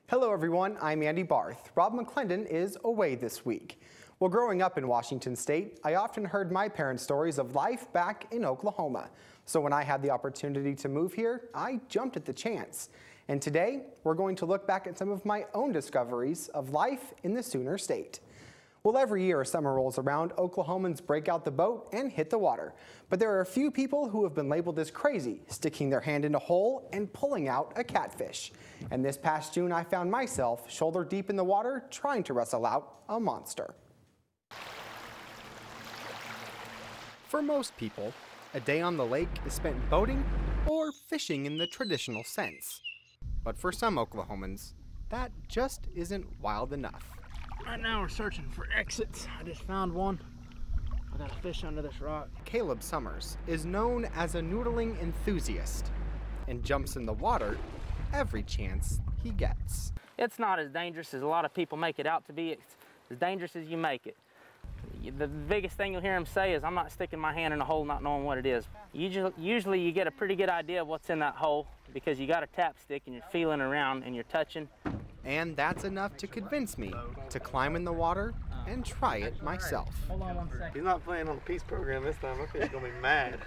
Hello everyone, I'm Andy Barth. Rob McClendon is away this week. Well, growing up in Washington State, I often heard my parents' stories of life back in Oklahoma. So when I had the opportunity to move here, I jumped at the chance. And today, we're going to look back at some of my own discoveries of life in the Sooner State. Well, every year summer rolls around, Oklahomans break out the boat and hit the water. But there are a few people who have been labeled as crazy, sticking their hand in a hole and pulling out a catfish. And this past June, I found myself shoulder deep in the water trying to wrestle out a monster. For most people, a day on the lake is spent boating or fishing in the traditional sense. But for some Oklahomans, that just isn't wild enough. Right now we're searching for exits. I just found one. I got a fish under this rock. Caleb Summers is known as a noodling enthusiast and jumps in the water every chance he gets. It's not as dangerous as a lot of people make it out to be. It's as dangerous as you make it. The biggest thing you'll hear them say is, I'm not sticking my hand in a hole not knowing what it is. Usually you get a pretty good idea of what's in that hole because you got a tap stick and you're feeling around and you're touching. And that's enough to convince me to climb in the water and try it myself. Hold on 1 second. He's not playing on the peace program this time. My fish is gonna be mad.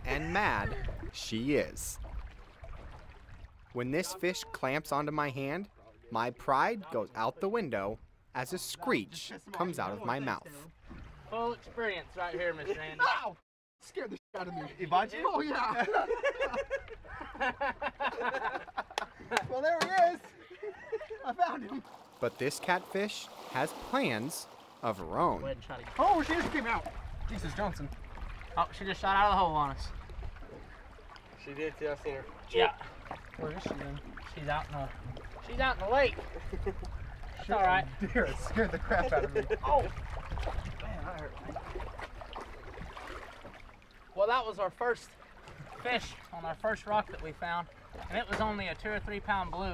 And mad she is. When this fish clamps onto my hand, my pride goes out the window as a screech comes out of my mouth. Full experience right here, Miss Randy. Ow! Scared the shit out of me. He bite you? Oh yeah. Well, there he is. I found him. But this catfish has plans of her own. Go ahead and try to get... Oh, she just came out. Jesus Johnson. Oh, she just shot out of the hole on us. She did too. I seen her. Yeah. Where is she then? She's out in the lake. It's all right. Dear, it scared the crap out of me. Oh. Man, that hurt me. Well, that was our first fish on our first rock that we found. And it was only a 2 or 3 pound blue.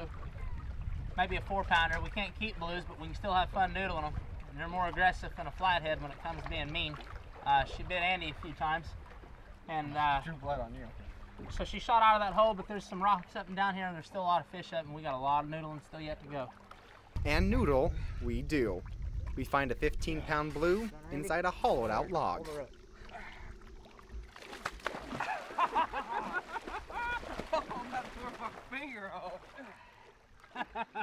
Maybe a 4 pounder. We can't keep blues, but we can still have fun noodling them. And they're more aggressive than a flathead when it comes to being mean. She bit Andy a few times. And Drew blood on you. so she shot out of that hole, but there's some rocks up and down here, and there's still a lot of fish up, and we got a lot of noodling still yet to go. And noodle we do. We find a 15-pound blue inside a hollowed out log. Finger off.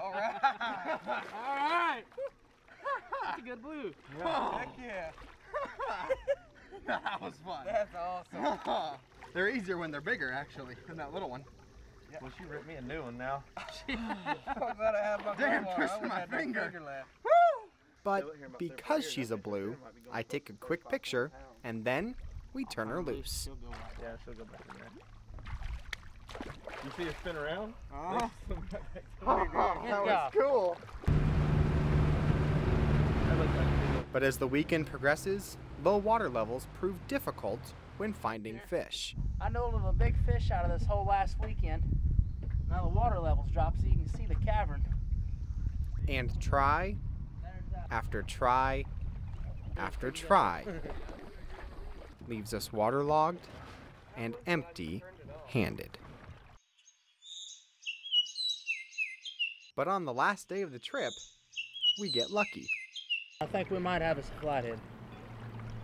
All right. All right. That's a good blue. Oh, heck yeah. That was fun. That's awesome. They're easier when they're bigger, actually, than that little one. Yeah. Well, she ripped me a new one now. I'm glad I have my Damn, twisted my finger. Woo! But because she's a blue, I take a quick picture and then we turn her loose. Yeah, she'll go back in there. You see her spin around? That was cool. But as the weekend progresses, low water levels prove difficult when finding fish. I noodled a big fish out of this hole last weekend. Now the water levels drop so you can see the cavern. And try after try after try leaves us waterlogged and empty-handed. But on the last day of the trip, we get lucky. I think we might have us a flathead.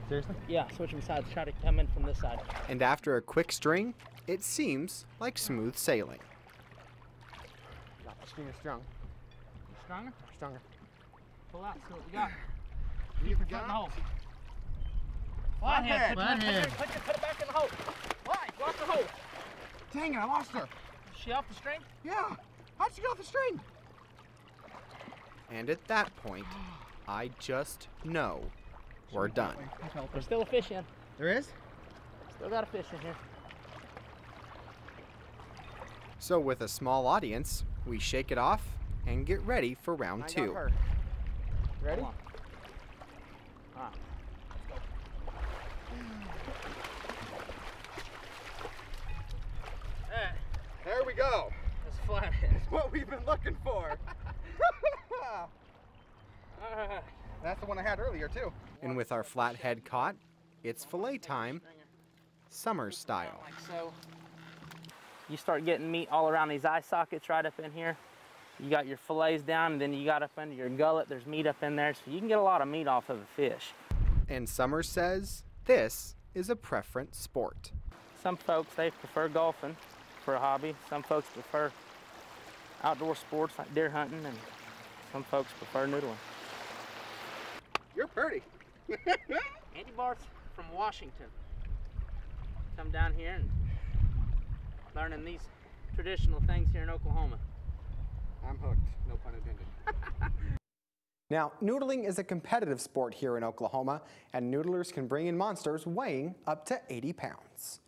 Seriously? Yeah, switching sides, try to come in from this side. And after a quick string, it seems like smooth sailing. Got the stinger strung. Stronger? Stronger. Pull out, see what we got. You Keep your foot in the hole. Flathead. Put it back in the hole. Why? Lock the hole. Dang it, I lost her. Is she off the string? Yeah. How'd she get off the string? And at that point, I just know we're done. There's still a fish in. There is? Still got a fish in here. So with a small audience, we shake it off and get ready for round 2. Ready? All right. There we go. That's flathead. That's what we've been looking for. That's the one I had earlier too. And with our flathead caught, it's fillet time, summer style. Like so. You start getting meat all around these eye sockets right up in here. You got your fillets down, and then you got up under your gullet, there's meat up in there, so you can get a lot of meat off of a fish. And Summer says this is a preference sport. Some folks, they prefer golfing for a hobby. Some folks prefer outdoor sports like deer hunting, and some folks prefer noodling. You're pretty. Andy Barth's from Washington. Come down here and learning these traditional things here in Oklahoma. I'm hooked, no pun intended. Now, noodling is a competitive sport here in Oklahoma, and noodlers can bring in monsters weighing up to 80 pounds.